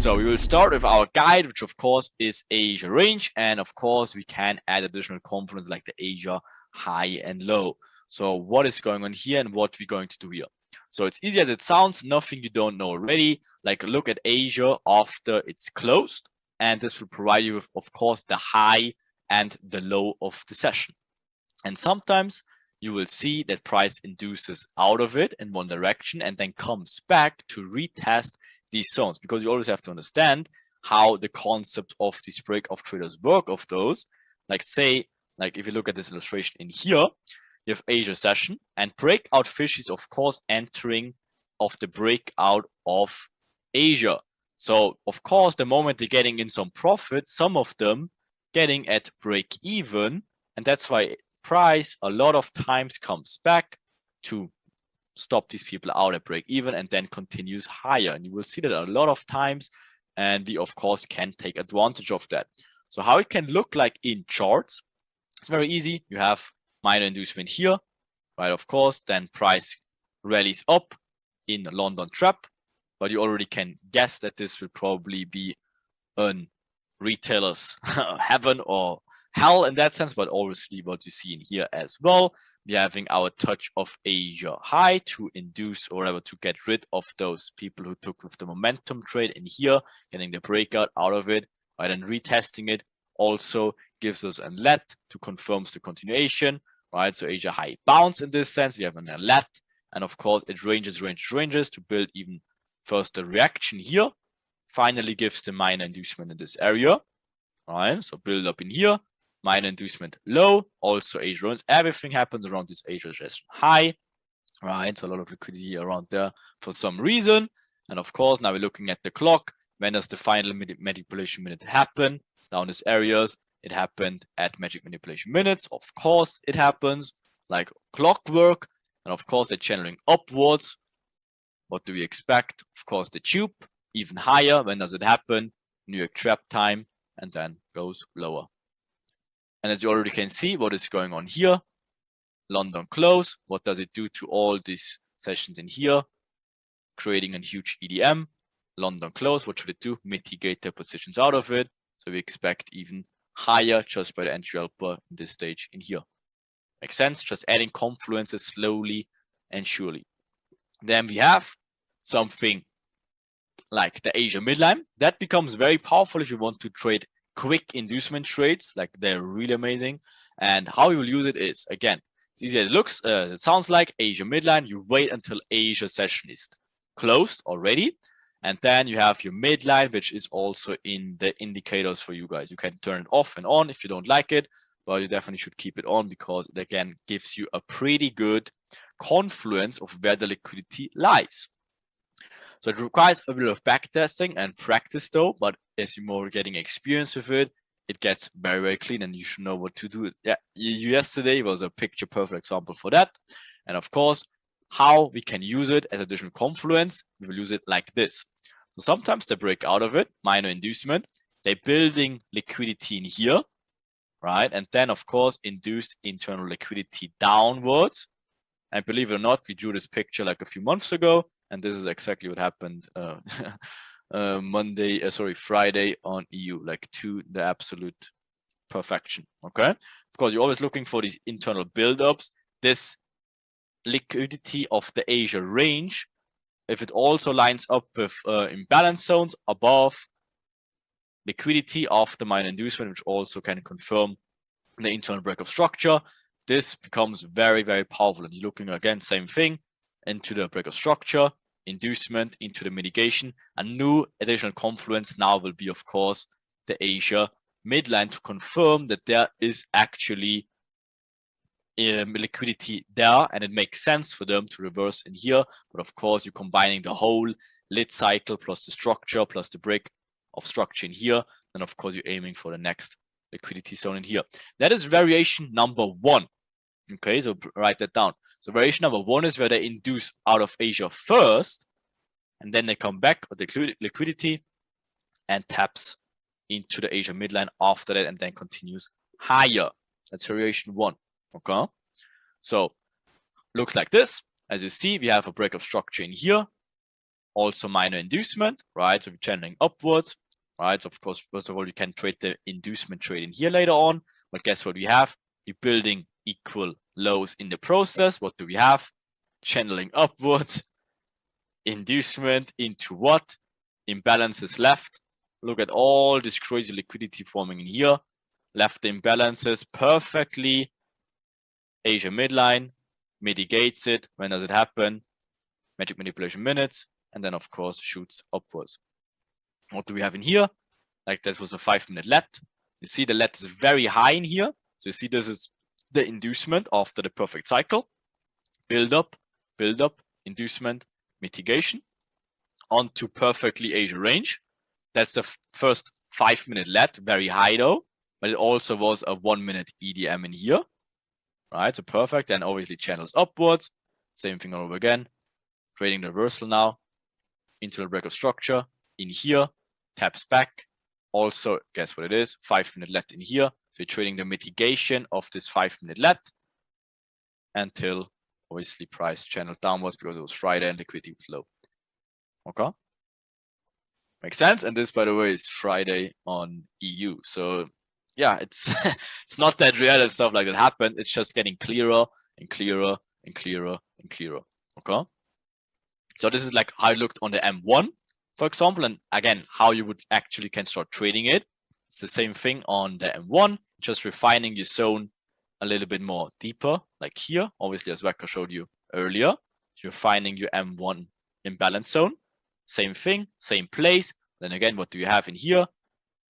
So we will start with our guide, which of course is Asia range, and of course we can add additional components like the Asia high and low. So what is going on here and what we're going to do here? So it's easy as it sounds, nothing you don't know already. Like look at Asia after it's closed, and this will provide you with, of course, the high and the low of the session. And sometimes you will see that price induces out of it in one direction and then comes back to retest these zones, because you always have to understand how the concept of these breakout traders work of those. Like say, like if you look at this illustration in here, you have Asia session and breakout fish is of course entering of the breakout of Asia. So of course, the moment they're getting in some profit, some of them getting at break even, and that's why price a lot of times comes back to stop these people out at break even and then continues higher. And you will see that a lot of times, and we of course can take advantage of that. So how it can look like in charts, it's very easy. You have minor inducement here, right? Of course, then price rallies up in London trap, but you already can guess that this will probably be an retailer's heaven or hell in that sense, but obviously what you see in here as well. We're having our touch of Asia high to induce or whatever to get rid of those people who took with the momentum trade in here, getting the breakout out of it, right? And retesting it also gives us a let to confirms the continuation, right? So Asia high bounce in this sense, we have an let, and of course it ranges to build even first the reaction here. Finally gives the minor inducement in this area, right? So build up in here, minor inducement low, also Asia runs. Everything happens around this Asia session high, right? So a lot of liquidity around there for some reason. And of course, now we're looking at the clock. When does the final manipulation minute happen? Down these areas, it happened at magic manipulation minutes. Of course, it happens like clockwork. And of course, they're channeling upwards. What do we expect? Of course, the tube even higher. When does it happen? New York trap time, and then goes lower. And as you already can see, what is going on here? London close. What does it do to all these sessions in here? Creating a huge EDM. London close. What should it do? Mitigate their positions out of it. So we expect even higher just by the entry alpha in this stage in here. Makes sense? Just adding confluences slowly and surely. Then we have something like the Asia midline. That becomes very powerful if you want to trade quick inducement trades. Like they're really amazing. And how you will use it is, again, it's easier it looks. It sounds like Asia midline. You wait until Asia session is closed already. And then you have your midline, which is also in the indicators for you guys. You can turn it off and on if you don't like it, but you definitely should keep it on because it again gives you a pretty good confluence of where the liquidity lies. So it requires a bit of backtesting and practice though, but as you're more getting experience with it, it gets very, very clean and you should know what to do. Yeah, yesterday was a picture perfect example for that. And of course, how we can use it as additional confluence, we will use it like this. So sometimes they break out of it, minor inducement, they're building liquidity in here, right? And then of course, induced internal liquidity downwards. And believe it or not, we drew this picture like a few months ago, and this is exactly what happened Friday on EU, like to the absolute perfection. Okay, of course, you're always looking for these internal buildups. This liquidity of the Asia range, if it also lines up with imbalance zones above liquidity of the minor inducement, which also can confirm the internal break of structure, this becomes very, very powerful. And you're looking again, same thing, into the break of structure, inducement, into the mitigation. A new additional confluence now will be, of course, the Asia midline to confirm that there is actually liquidity there and it makes sense for them to reverse in here. But of course, you're combining the whole lit cycle plus the structure plus the break of structure in here. Then, of course, you're aiming for the next liquidity zone in here. That is variation number 1. Okay, so write that down. So variation number 1 is where they induce out of Asia first, and then they come back with the liquidity and taps into the Asia midline after that, and then continues higher. That's variation 1. Okay, so looks like this. As you see, we have a break of structure in here. also minor inducement, right? So we're channeling upwards, right? So of course, first of all, you can trade the inducement trade in here later on, but guess what we have? We're building equal lows in the process. What do we have? Channeling upwards, inducement into what? Imbalances left. Look at all this crazy liquidity forming in here. Left the imbalances perfectly. Asia midline mitigates it. When does it happen? Magic manipulation minutes, and then of course shoots upwards. What do we have in here? Like this was a 5-minute let. You see the let is very high in here. So you see this is the inducement after the perfect cycle. Build up, inducement, mitigation onto perfectly Asia range. That's the first 5-minute let, very high though, but it also was a 1-minute EDM in here, right? So perfect, and obviously channels upwards. Same thing all over again. Trading the reversal now into the break of structure in here, taps back. Also, guess what it is? 5-minute let in here. So you're trading the mitigation of this 5-minute let until obviously price channeled downwards because it was Friday and liquidity was low. Okay. Makes sense. And this, by the way, is Friday on EU. So yeah, it's it's not that real that stuff like that happened. It's just getting clearer and clearer and clearer and clearer. Okay. So this is like how it looked on the M1, for example, and again, how you would actually can start trading it. It's the same thing on the M1, just refining your zone a little bit more deeper, like here, obviously as Weka showed you earlier. You're finding your M1 imbalance zone. Same thing, same place. Then again, what do you have in here?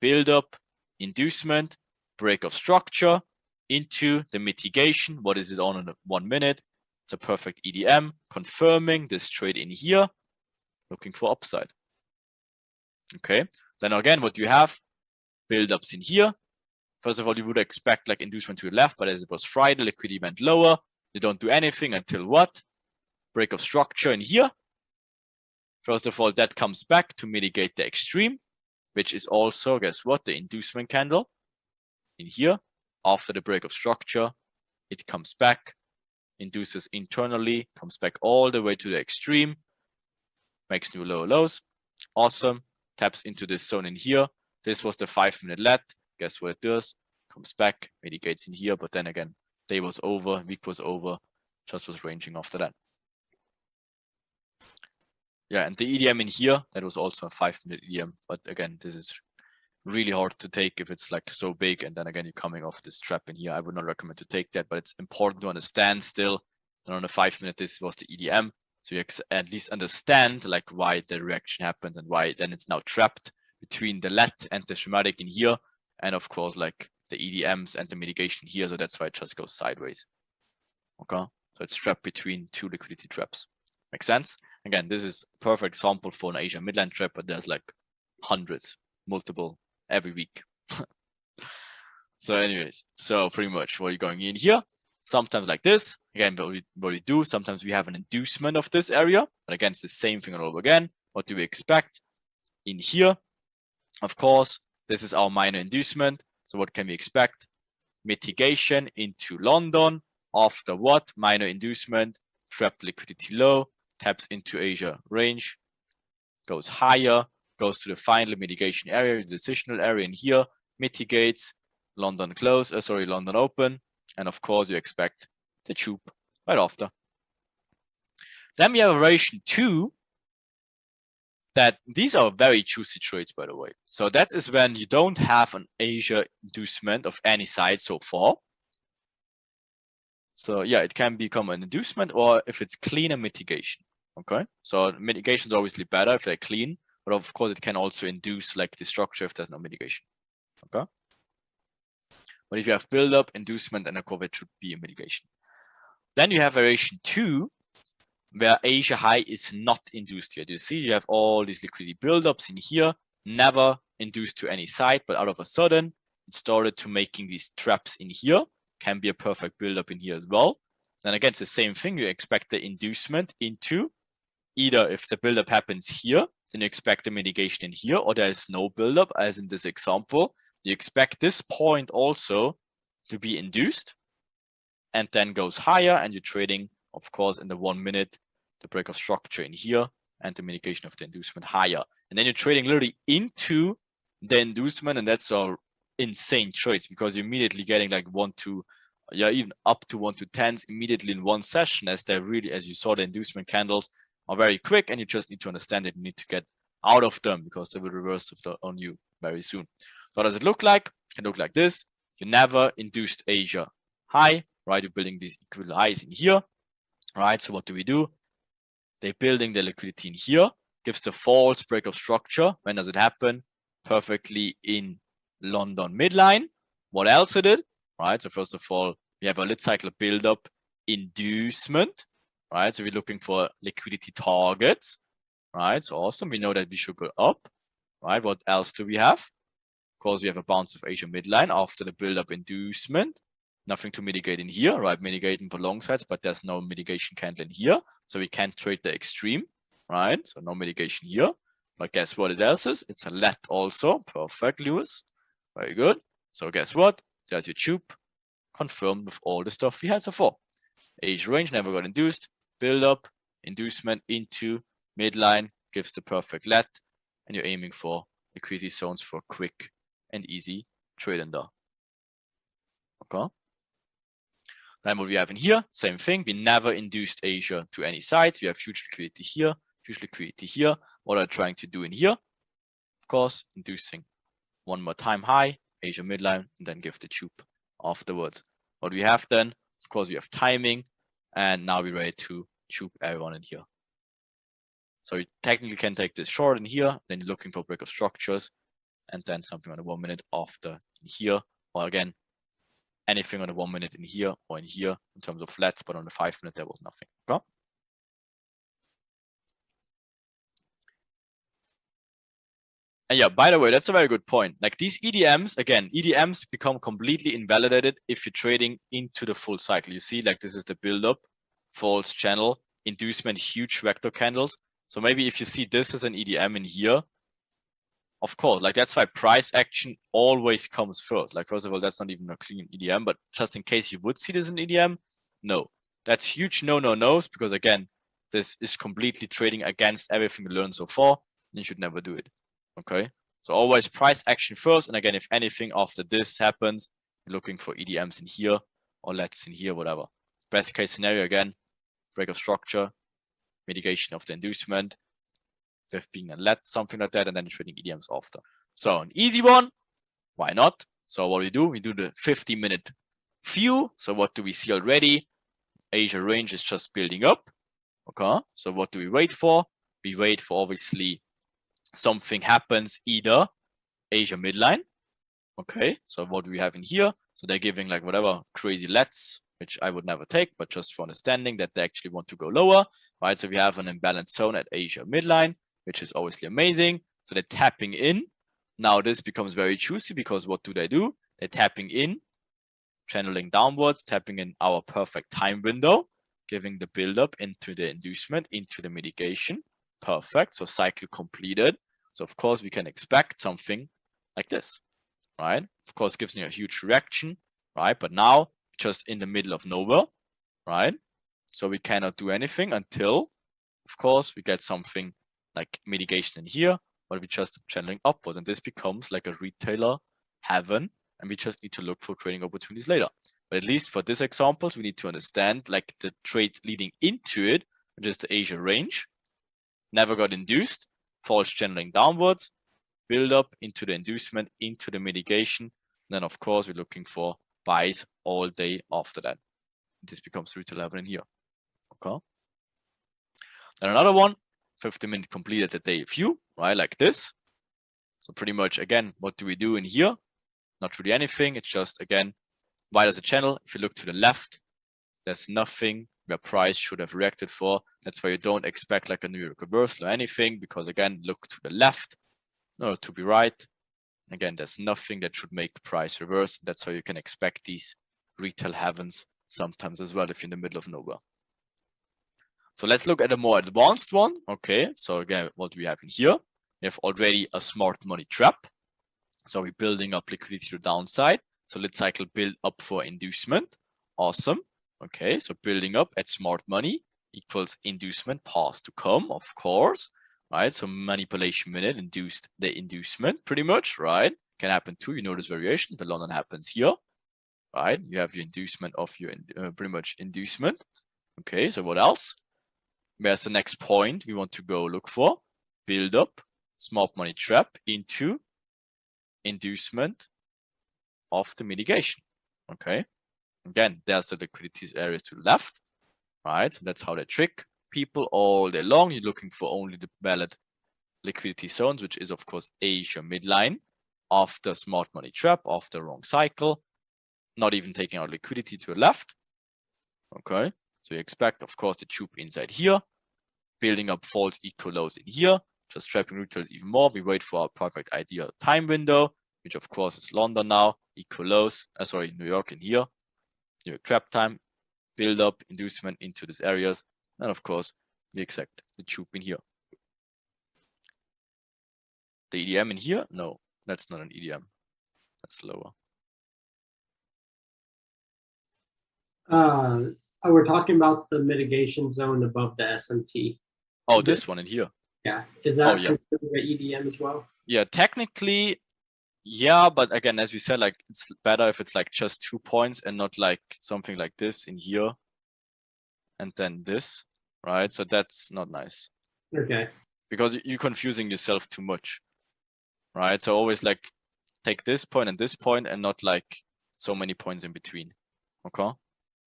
Build up, inducement, break of structure into the mitigation. What is it on in 1 minute? It's a perfect EDM, confirming this trade in here, looking for upside. Okay, then again, what do you have? Build-ups in here. First of all, you would expect like inducement to the left, but as it was Friday, liquidity went lower. You don't do anything until what? Break of structure in here. First of all, that comes back to mitigate the extreme, which is also, guess what? The inducement candle in here. After the break of structure, it comes back, induces internally, comes back all the way to the extreme, makes new lower lows. Awesome. Taps into this zone in here. This was the 5-minute let. Guess what it does? Comes back, mitigates in here, but then again, day was over, week was over, just was ranging after that. Yeah, and the EDM in here, that was also a 5-minute EDM, but again, this is really hard to take if it's like so big, and then again, you're coming off this trap in here. I would not recommend to take that, but it's important to understand still that on the 5-minute, this was the EDM. So you at least understand like why the reaction happens and why then it's now trapped between the let and the schematic in here. And of course, like the EDMs and the mitigation here. So that's why it just goes sideways. Okay. So it's trapped between two liquidity traps. Make sense? Again, this is a perfect example for an Asia midline trap, but there's like hundreds, multiple every week. So anyways, so pretty much what you're going in here. Sometimes like this, again, what we do, sometimes we have an inducement of this area, but again, it's the same thing all over again. What do we expect in here? Of course, this is our minor inducement. So what can we expect? Mitigation into London. After what? Minor inducement, trapped liquidity low, taps into Asia range, goes higher, goes to the final mitigation area, the decisional area in here, mitigates, London close, London open, and of course you expect the tube right after. Then we have a variation 2, that these are very juicy trades, by the way. So that is when you don't have an Asia inducement of any side so far. So yeah, it can become an inducement, or if it's clean, a mitigation. Okay, so mitigation is obviously better if they're clean, but of course it can also induce like the structure if there's no mitigation. Okay, but if you have build-up, inducement, and a cover, it should be a mitigation. Then you have variation 2, where Asia high is not induced here. You see, you have all these liquidity buildups in here, never induced to any side, but out of a sudden, it started to making these traps in here. Can be a perfect buildup in here as well. Then again, it's the same thing. You expect the inducement into either if the buildup happens here, then you expect the mitigation in here, or there is no buildup, as in this example. You expect this point also to be induced and then goes higher, and you're trading, of course, in the 1 minute, the break of structure in here, and the mitigation of the inducement higher. And then you're trading literally into the inducement, and that's all insane trades because you're immediately getting like 1 to, yeah, even up to 1 to 10s immediately in one session, as they're really, as you saw, the inducement candles are very quick, and you just need to understand that you need to get out of them because they will reverse on you very soon. So what does it look like? It can look like this. You never induced Asia high, right? You're building these equal highs in here, right? So what do? They're building the liquidity in here, gives the false break of structure. When does it happen? Perfectly in London midline. What else it did? Right. So first of all, we have a lit cycle build-up inducement, right? So we're looking for liquidity targets, right? So awesome. We know that we should go up, right? What else do we have? Of course, we have a bounce of Asia midline after the build-up inducement. Nothing to mitigate in here, right? Mitigating for long sides, but there's no mitigation candle in here. So we can't trade the extreme, right? So no mitigation here. But guess what it else is? It's a let also. Perfect, Lewis. Very good. So guess what? There's your tube confirmed with all the stuff we had so far. Asia range never got induced. Build up, inducement into midline gives the perfect let. And you're aiming for liquidity zones for quick and easy trade in there. Okay. Then what we have in here, same thing. We never induced Asia to any sides. We have huge liquidity here, huge liquidity here. What are we trying to do in here? Of course, inducing one more time high, Asia midline, and then give the tube afterwards. What we have then, of course, we have timing, and now we're ready to tube everyone in here. So you technically can take this short in here, then you're looking for break of structures, and then something on the 1 minute after in here, or again, anything on the 1 minute in here or in here in terms of lets, but on the 5 minute there was nothing. Okay? And yeah, by the way, that's a very good point. Like these EDMs, again, EDMs become completely invalidated if you're trading into the full cycle. You see, like this is the build-up, false channel, inducement, huge vector candles. So maybe if you see this as an EDM in here, of course, like that's why price action always comes first. Like first of all, that's not even a clean EDM, but just in case you would see this in EDM, no, that's huge no-no-nos, because again, this is completely trading against everything you learned so far, and you should never do it. Okay, so always price action first, and again, if anything after this happens, you're looking for EDMs in here or lets in here, whatever. Best case scenario, again, break of structure, mitigation of the inducement, with being a let, something like that, and then trading EDMs after. So an easy one, why not? So what we do the 50-minute view. So what do we see already? Asia range is just building up. Okay, so what do we wait for? We wait for obviously something happens, either Asia midline. Okay, so what do we have in here? So they're giving like whatever crazy lets, which I would never take, but just for understanding that they actually want to go lower, right? So we have an imbalanced zone at Asia midline, which is obviously amazing. So they're tapping in. Now this becomes very juicy because what do? They're tapping in, channeling downwards, tapping in our perfect time window, giving the buildup into the inducement, into the mitigation. Perfect. So cycle completed. So of course we can expect something like this, right? Of course, gives me a huge reaction, right? But now just in the middle of nowhere, right? So we cannot do anything until, of course, we get something like mitigation in here, but we just channeling upwards, and this becomes like a retailer heaven, and we just need to look for trading opportunities later. But at least for this examples, we need to understand like the trade leading into it, which is the Asia range, never got induced, false channeling downwards, build up into the inducement, into the mitigation. Then of course we're looking for buys all day after that. This becomes retail level in here. Okay. Then another one, 50-minute completed the day view, right? Like this. So pretty much again, what do we do in here? Not really anything. It's just again, why does a channel? If you look to the left, there's nothing where price should have reacted for. That's why you don't expect like a New York reversal or anything, because again, look to the left, no, to be right. Again, there's nothing that should make price reverse. That's how you can expect these retail heavens sometimes as well if you're in the middle of nowhere. So let's look at a more advanced one. Okay, so again, what do we have in here? We have already a smart money trap. So we're building up liquidity to the downside. So let's cycle build up for inducement. Awesome. Okay, so building up at smart money. equals inducement past to come, of course, right? So manipulation minute induced the inducement pretty much, right? Can happen too. You notice variation, but London happens here, right? You have your inducement of your pretty much inducement. Okay, so what else? Where's the next point we want to go look for? Build up smart money trap into inducement of the mitigation. Okay, again, there's the liquidity area to the left, right? So that's how they trick people all day long. You're looking for only the valid liquidity zones, which is of course Asia midline after smart money trap, after wrong cycle, not even taking out liquidity to the left. Okay, so you expect of course the tube inside here, building up false equal lows in here, just trapping retailers even more. We wait for our perfect ideal time window, which of course is London now, equal lows, sorry, New York in here, New York trap time, build up, inducement into these areas, and of course we expect the tube in here. The EDM in here? No, that's not an EDM. That's lower. We're talking about the mitigation zone above the SMT. Oh, this one in here. Yeah. Is that considered an EDM as well? Yeah, technically, yeah, but again, as we said, like it's better if it's like just 2 points and not like something like this in here and then this, right? So that's not nice. Okay. Because you're confusing yourself too much, right? So always like take this point and not like so many points in between. Okay.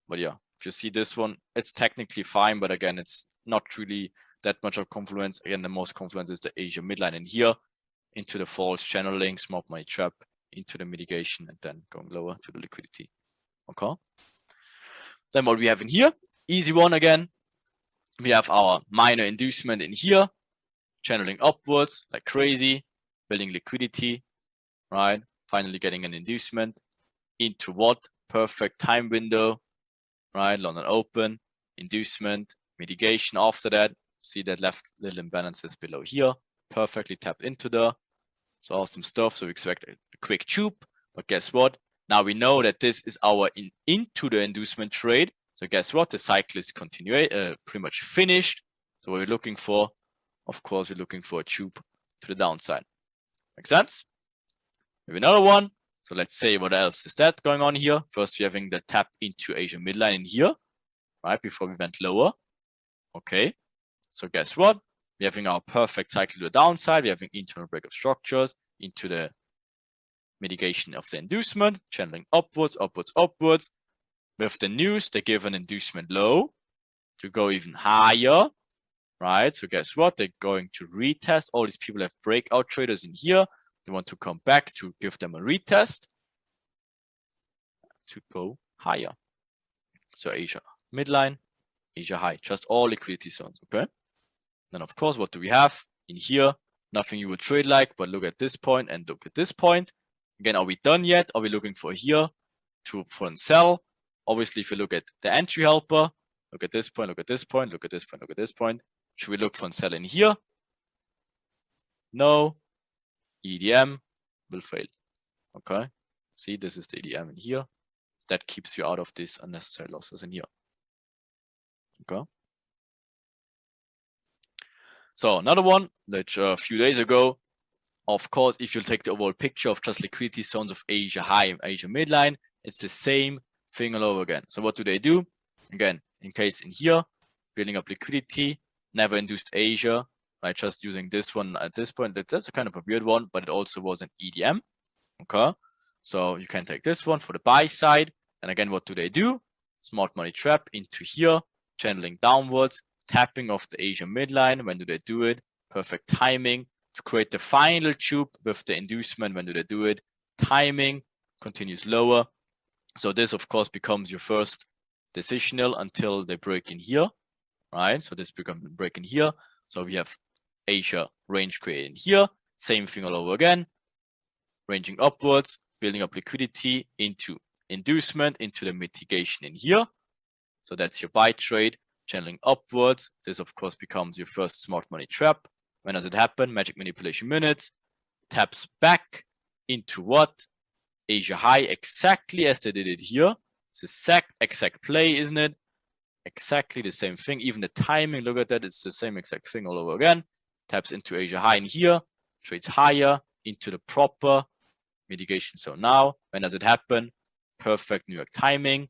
But yeah, if you see this one, it's technically fine, but again, it's not really that much of confluence. Again, the most confluence is the Asia midline in here, into the false channeling, smart money trap, into the mitigation, and then going lower to the liquidity. Okay. Then what we have in here, easy one again. We have our minor inducement in here, channeling upwards like crazy, building liquidity, right? Finally getting an inducement into what? Perfect time window, right? London open, inducement, mitigation after that. See that left little imbalances below here, perfectly tapped into there. So awesome stuff. So we expect a quick tube, but guess what? Now we know that this is our into the inducement trade. So guess what? The cycle is pretty much finished. So what we're looking for, of course, we're looking for a tube to the downside. Make sense? Maybe another one. So let's say what else is that going on here? First, we're having the tap into Asia midline in here, right? Before we went lower. Okay. So guess what? We're having our perfect cycle to the downside. We're having internal break of structures into the mitigation of the inducement, channeling upwards, upwards, upwards. With the news, they give an inducement low to go even higher, right? So guess what? They're going to retest. All these people have breakout traders in here. They want to come back to give them a retest to go higher. So Asia midline, Asia high, just all liquidity zones, okay? Then of course, what do we have in here? Nothing you would trade like, but look at this point and look at this point. Again, are we done yet? Are we looking for here for a sell? Obviously, if you look at the entry helper, look at this point, look at this point, look at this point, look at this point. Should we look for a sell in here? No. EDM will fail. Okay. See, this is the EDM in here. That keeps you out of these unnecessary losses in here. Okay. So another one that a few days ago, of course, if you take the overall picture of just liquidity zones of Asia high and Asia midline, it's the same thing all over again. So what do they do? Again, in case in here, building up liquidity, never induced Asia, right? Just using this one at this point. That's a kind of a weird one, but it also was an EDM. Okay. So you can take this one for the buy side. And again, what do they do? Smart money trap into here, channeling downwards, tapping off the Asia midline. When do they do it? Perfect timing to create the final tube with the inducement. When do they do it? Timing continues lower. So this, of course, becomes your first decisional until they break in here, right? So this becomes break in here. So we have Asia range created here. Same thing all over again. Ranging upwards, building up liquidity into inducement, into the mitigation in here. So that's your buy trade, channeling upwards. This, of course, becomes your first smart money trap. When does it happen? Magic manipulation minutes. Taps back into what? Asia high, exactly as they did it here. It's a exact play, isn't it? exactly the same thing. Even the timing, look at that, it's the same exact thing all over again. Taps into Asia high in here, trades higher into the proper mitigation zone. Now, when does it happen? Perfect New York timing,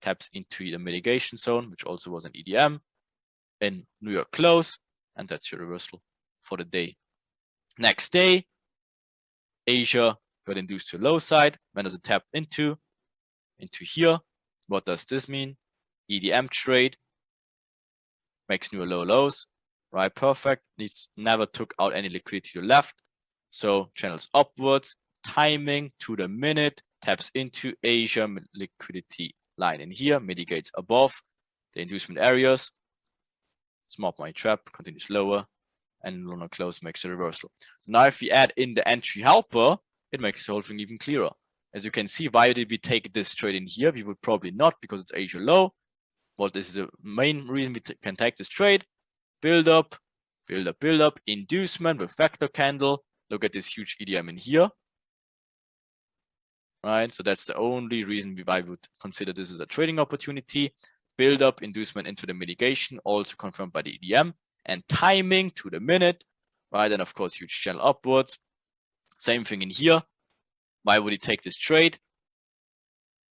taps into the mitigation zone, which also was an EDM in New York close, and that's your reversal for the day. Next day, Asia got induced to a low side. When does it tap into here? What does this mean? EDM trade makes new low lows, right? Perfect. These never took out any liquidity to the left. So channels upwards, timing to the minute, taps into Asia liquidity line in here, mitigates above the inducement areas. Small my trap, continues lower, and Luna close makes a reversal. So now if we add in the entry helper, it makes the whole thing even clearer. As you can see, why did we take this trade in here? We would probably not, because it's Asia low. What is the main reason we can take this trade? Build up, inducement with vector candle. Look at this huge EDM in here. Right, so that's the only reason why we would consider this as a trading opportunity. Build up, inducement into the mitigation, also confirmed by the EDM, and timing to the minute, right? And of course, huge channel upwards. Same thing in here. Why would he take this trade?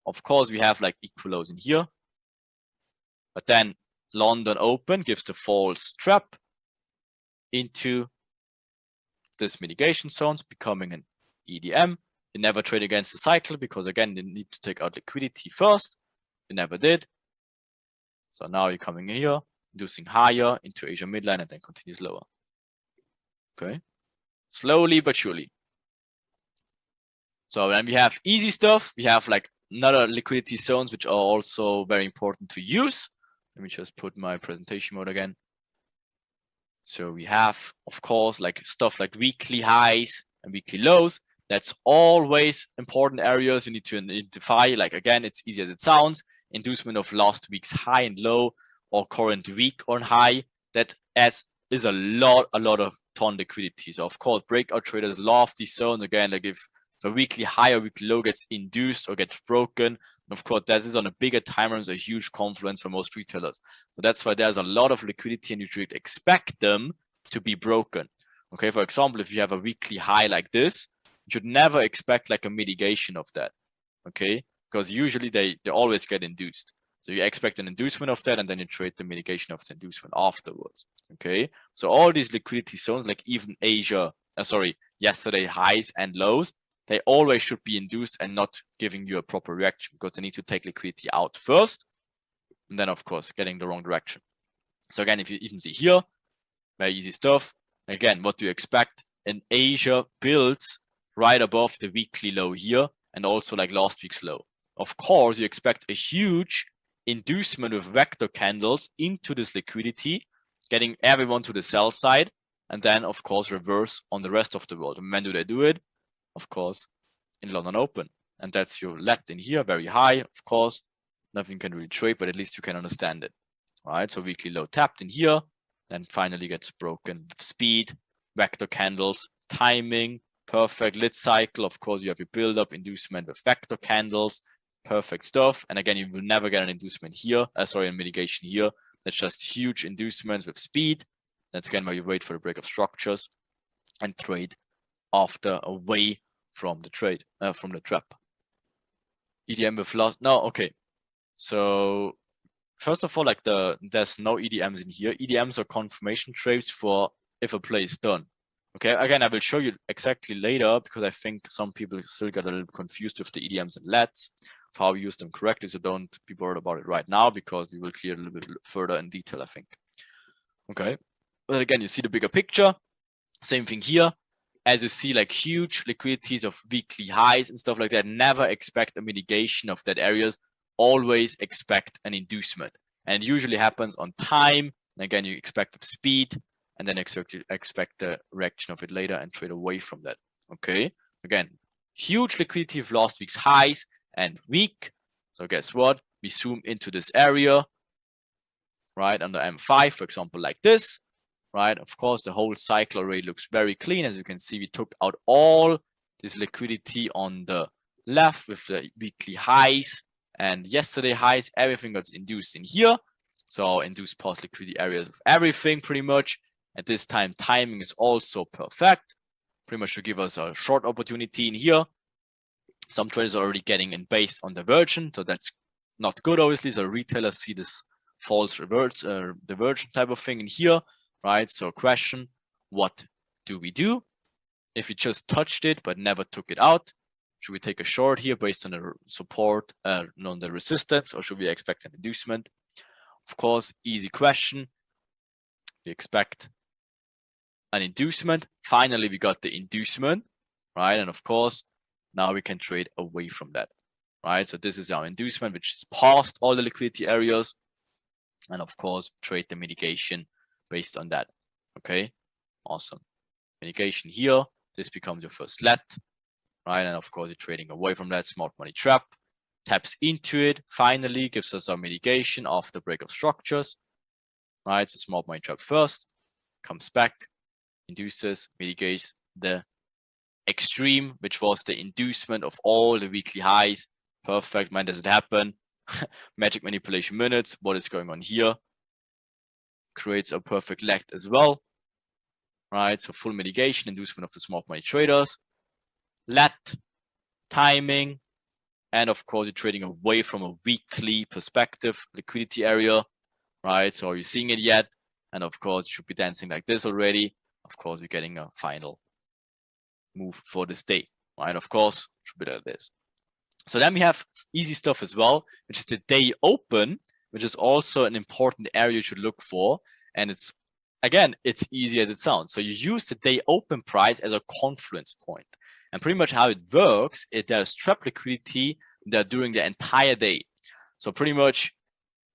Of course, we have like equal lows in here, but then London open gives the false trap into this mitigation zones, becoming an EDM. You never trade against the cycle because again, you need to take out liquidity first. You never did. So now you're coming here, inducing higher into Asia midline and then continues lower. Okay, slowly but surely. So then we have easy stuff. We have like another liquidity zones, which are also very important to use. Let me just put my presentation mode again. So we have, of course, like stuff like weekly highs and weekly lows. That's always important areas you need to identify. Like again, it's easy as it sounds. Inducement of last week's high and low, or current week on high. That is a lot of ton liquidity. So of course, breakout traders love these zones. Again, like if the weekly high or weekly low gets induced or gets broken, of course, that is on a bigger time frame, a huge confluence for most retailers. So that's why there's a lot of liquidity and you should expect them to be broken. Okay, for example, if you have a weekly high like this, you should never expect like a mitigation of that. Okay, because usually they always get induced. So you expect an inducement of that and then you trade the mitigation of the inducement afterwards. Okay, so all these liquidity zones, like even Asia, yesterday highs and lows, they always should be induced and not giving you a proper reaction because they need to take liquidity out first and then of course getting the wrong direction. So again, if you even see here, very easy stuff. Again, what do you expect? In Asia builds right above the weekly low here and also like last week's low. Of course, you expect a huge inducement with vector candles into this liquidity, getting everyone to the sell side, and then of course reverse on the rest of the world. And when do they do it? Of course, in London Open. And that's your let in here, very high, of course. Nothing can really trade, but at least you can understand it. All right, so weekly low tapped in here, then finally gets broken with speed, vector candles, timing, perfect lit cycle. Of course, you have your build up, inducement with vector candles, perfect stuff. And again, you will never get an inducement here, a mitigation here. That's just huge inducements with speed. That's again why you wait for the break of structures and trade after away from the trade, from the trap. EDM with loss. No, okay. So first of all, like there's no EDMs in here. EDMs are confirmation trades for if a play is done. Okay, again, I will show you exactly later because I think some people still get a little confused with the EDMs and LEDs, of how we use them correctly. So don't be bored about it right now because we will clear a little bit further in detail, I think. Okay, but again, you see the bigger picture. Same thing here. As you see, like huge liquidities of weekly highs and stuff like that, never expect a mitigation of that areas. Always expect an inducement. And it usually happens on time. And again, you expect with speed, and then expect the reaction of it later and trade away from that. Okay. Again, huge liquidity of last week's highs and weak. So guess what? We zoom into this area, right, under M5, for example, like this. Right, of course, the whole cycle already looks very clean. As you can see, we took out all this liquidity on the left with the weekly highs and yesterday highs. Everything got induced in here. So induce pause liquidity areas of everything pretty much. At this time, timing is also perfect. Pretty much to give us a short opportunity in here. Some traders are already getting in based on diversion, so that's not good, obviously. So retailers see this false reverse diversion type of thing in here, right? So question, what do we do? If we just touched it but never took it out, should we take a short here based on the support, on the resistance, or should we expect an inducement? Of course, easy question. We expect an inducement. Finally, we got the inducement, right? And of course, now we can trade away from that, right? So this is our inducement, which is past all the liquidity areas. And of course, trade the mitigation based on that. Okay, awesome. Mitigation here, this becomes your first let, right? And of course, you're trading away from that smart money trap, taps into it, finally gives us our mitigation after break of structures, right? So smart money trap first, comes back, induces, mitigates the extreme, which was the inducement of all the weekly highs. Perfect. When does it happen? Magic manipulation minutes. What is going on here? Creates a perfect leg as well, right? So full mitigation, inducement of the smart money traders, let, timing, and of course you're trading away from a weekly perspective, liquidity area, right? So are you seeing it yet? And of course you should be dancing like this already. Of course, we're getting a final move for this day, right? Of course, should be like this. So then we have easy stuff as well, which is the day open, which is also an important area you should look for. And it's, again, it's easy as it sounds. So you use the day open price as a confluence point. And pretty much how it works is there's trap liquidity that during the entire day. So pretty much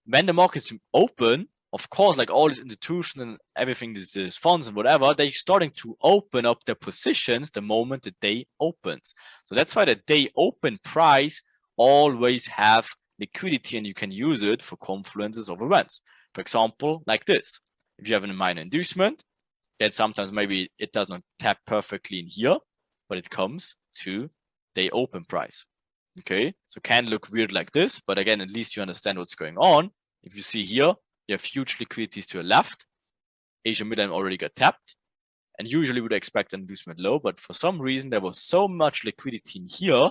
when the market's open, of course, like all these institutions and everything, these funds and whatever, they're starting to open up their positions the moment the day opens. So that's why the day open price always have liquidity and you can use it for confluences of events. For example, like this. If you have a minor inducement, then sometimes maybe it does not tap perfectly in here, but it comes to day open price. Okay, so can look weird like this, but again, at least you understand what's going on. If you see here, you have huge liquidities to the left. Asia Midline already got tapped, and usually would expect an inducement low, but for some reason there was so much liquidity in here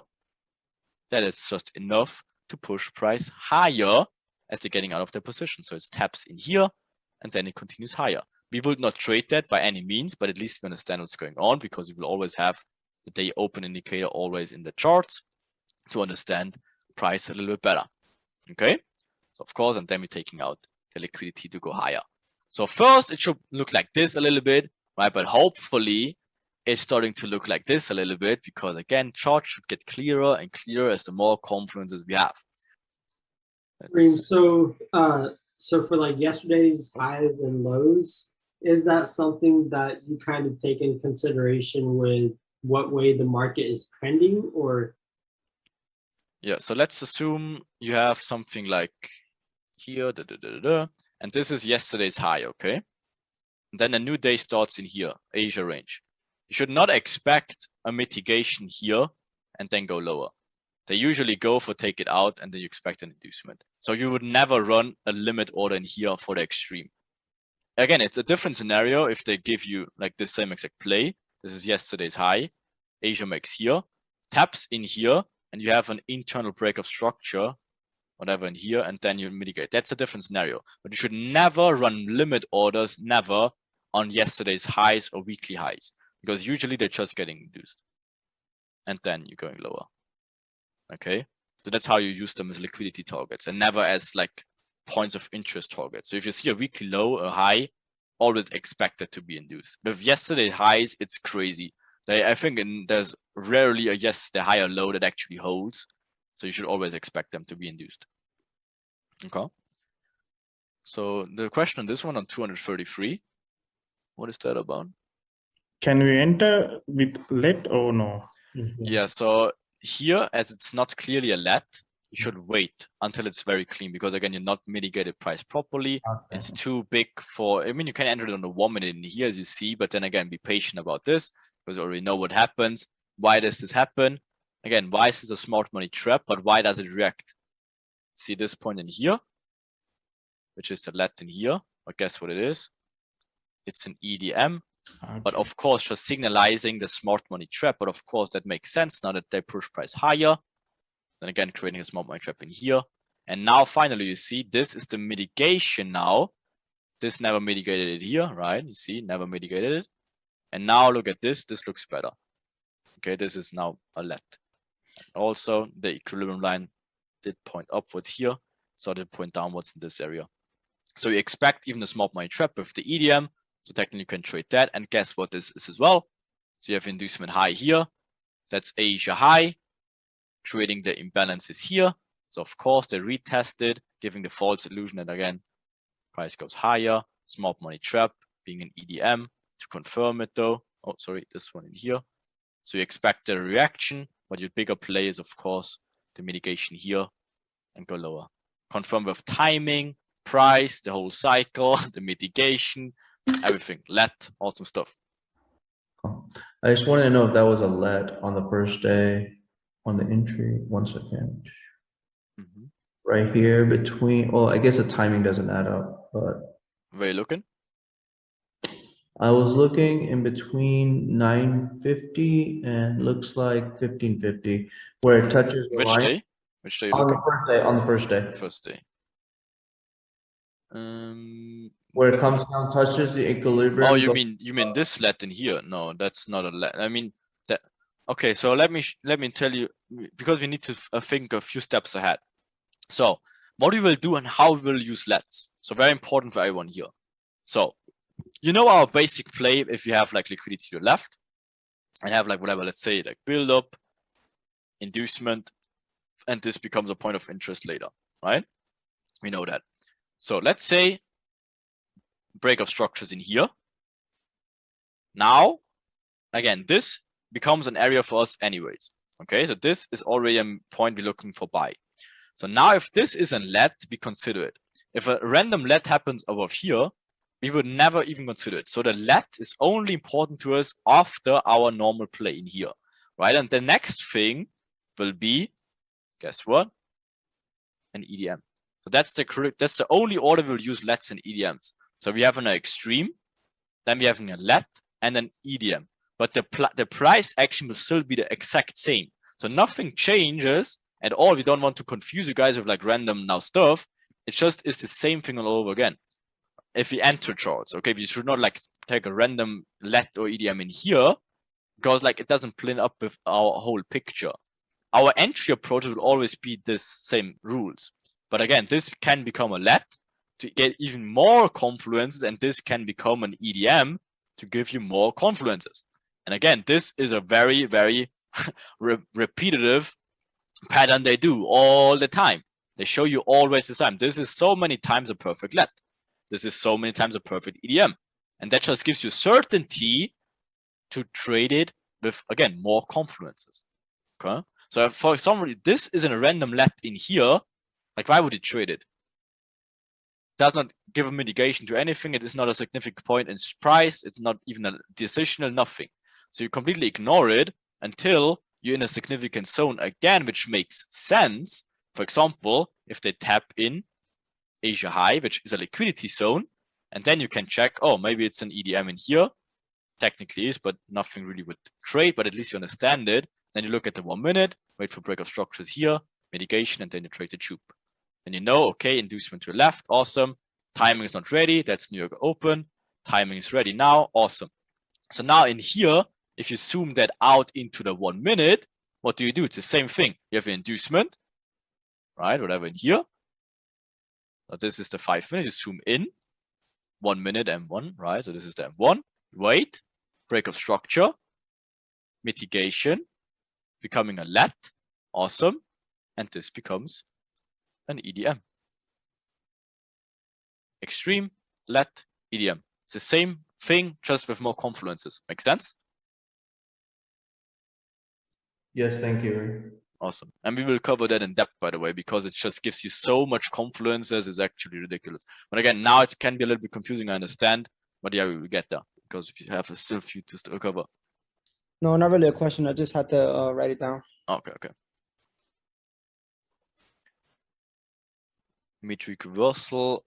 that it's just enough to push price higher as they're getting out of their position. So it taps in here, and then it continues higher. We would not trade that by any means, but at least we understand what's going on because you will always have the day open indicator always in the charts to understand price a little bit better. Okay, so of course, and then we're taking out the liquidity to go higher. So first it should look like this a little bit, right? But hopefully it's starting to look like this a little bit because again, charts should get clearer and clearer as the more confluences we have. So for like yesterday's highs and lows, is that something that you kind of take in consideration with what way the market is trending, or? Yeah, so let's assume you have something like here, and this is yesterday's high, okay? And then a new day starts in here, Asia range. You should not expect a mitigation here and then go lower. They usually go for take it out and then you expect an inducement. So you would never run a limit order in here for the extreme. Again, it's a different scenario if they give you like this same exact play. This is yesterday's high. Asia makes here, taps in here, and you have an internal break of structure, whatever in here, and then you mitigate. That's a different scenario. But you should never run limit orders, never on yesterday's highs or weekly highs, because usually they're just getting induced. And then you're going lower. Okay, so that's how you use them as liquidity targets and never as like points of interest targets. So if you see a weekly low or high, always expect it to be induced. With yesterday's highs, it's crazy. I think there's rarely a yesterday high or low that actually holds. So you should always expect them to be induced. Okay. So the question on this one on 233, what is that about? Can we enter with let or no? Yeah, so here, as it's not clearly a let, you should wait until it's very clean because again, you're not mitigated price properly. Okay. It's too big for, I mean, you can enter it on the 1 minute in here as you see, but then again, be patient about this because you already know what happens. Why does this happen? Again, why is this a smart money trap, but why does it react? See this point in here? which is the let in here. But guess what it is? It's an EDM. But Okay. of course, just signalizing the smart money trap. But of course, that makes sense now that they push price higher. Then again, creating a smart money trap in here. And now finally, you see, this is the mitigation now. This never mitigated it here, right? You see, never mitigated it. And now look at this. This looks better. Okay, this is now a let. Also, the equilibrium line did point upwards here, so did point downwards in this area. So you expect even a smart money trap with the EDM. So technically you can trade that. And guess what this is as well? So you have inducement high here. That's Asia high. Creating the imbalances here. So of course they retested, giving the false illusion that again, price goes higher. Smart money trap being an EDM to confirm it though. Oh, sorry, this one in here. So you expect a reaction, but your bigger play is of course the mitigation here and go lower. Confirm with timing, price, the whole cycle, the mitigation, everything. Let, awesome stuff. I just wanted to know if that was a let on the first day on the entry. 1 second. Right here between, well, I guess the timing doesn't add up, but Where you looking? I was looking in between 950 and looks like 1550, where it touches the Which line. day? Which day you On the looking? first day, on the first day. First day. Where it comes down, touches the equilibrium. Oh, you mean this let in here? No, that's not a let. I mean that. Okay, so let me tell you, because we need to think a few steps ahead. So what we will do and how we will use lets. So very important for everyone here. So you know our basic play, if you have like liquidity to your left and have like whatever, let's say like build up, inducement, and this becomes a point of interest later, right? We know that. So let's say break of structures in here. Now, again, this becomes an area for us anyways. Okay, so this is already a point we're looking for buy. So now if this is a let, we consider it. If a random let happens over here, we would never even consider it. So the let is only important to us after our normal play in here, right? And the next thing will be, guess what? An EDM. So that's the only order we'll use lets and EDMs. So we have an extreme, then we have a let and an EDM. But the price action will still be the exact same. So nothing changes at all. We don't want to confuse you guys with like random now stuff. It just is the same thing all over again. If we enter charts, okay, we should not like take a random let or EDM in here because like it doesn't blend up with our whole picture. Our entry approach will always be this same rules. But again, this can become a let to get even more confluences, and this can become an EDM to give you more confluences. And again, this is a very, very repetitive pattern they do all the time. They show you always the same. This is so many times a perfect let. This is so many times a perfect EDM. And that just gives you certainty to trade it with, again, more confluences. Okay. So for example, this isn't a random let in here. Like, why would you trade it? Does not give a mitigation to anything. It is not a significant point in price. It's not even a decisional, nothing. So you completely ignore it until you're in a significant zone again, which makes sense. For example, if they tap in Asia high, which is a liquidity zone, and then you can check, oh, maybe it's an EDM in here. Technically is, but nothing really would trade, but at least you understand it. Then you look at the 1 minute, wait for break of structures here, mitigation, and then you trade the tube. And you know, okay, inducement to the left, awesome. Timing is not ready, that's New York open. Timing is ready now, awesome. So now in here, if you zoom that out into the 1 minute, what do? It's the same thing. You have an inducement, right? Whatever in here. So this is the 5 minutes. You zoom in, 1 minute M1, right? So this is the M1. Wait, break of structure, mitigation, becoming a let, awesome, and this becomes an EDM. Extreme, let, EDM. It's the same thing, just with more confluences. Make sense? Yes, thank you. Awesome. And we will cover that in depth, by the way, because it just gives you so much confluences. It's actually ridiculous. But again, now it can be a little bit confusing, I understand. But yeah, we will get there because we have still a few to still cover. No, not really a question. I just had to write it down. Okay. Metric reversal.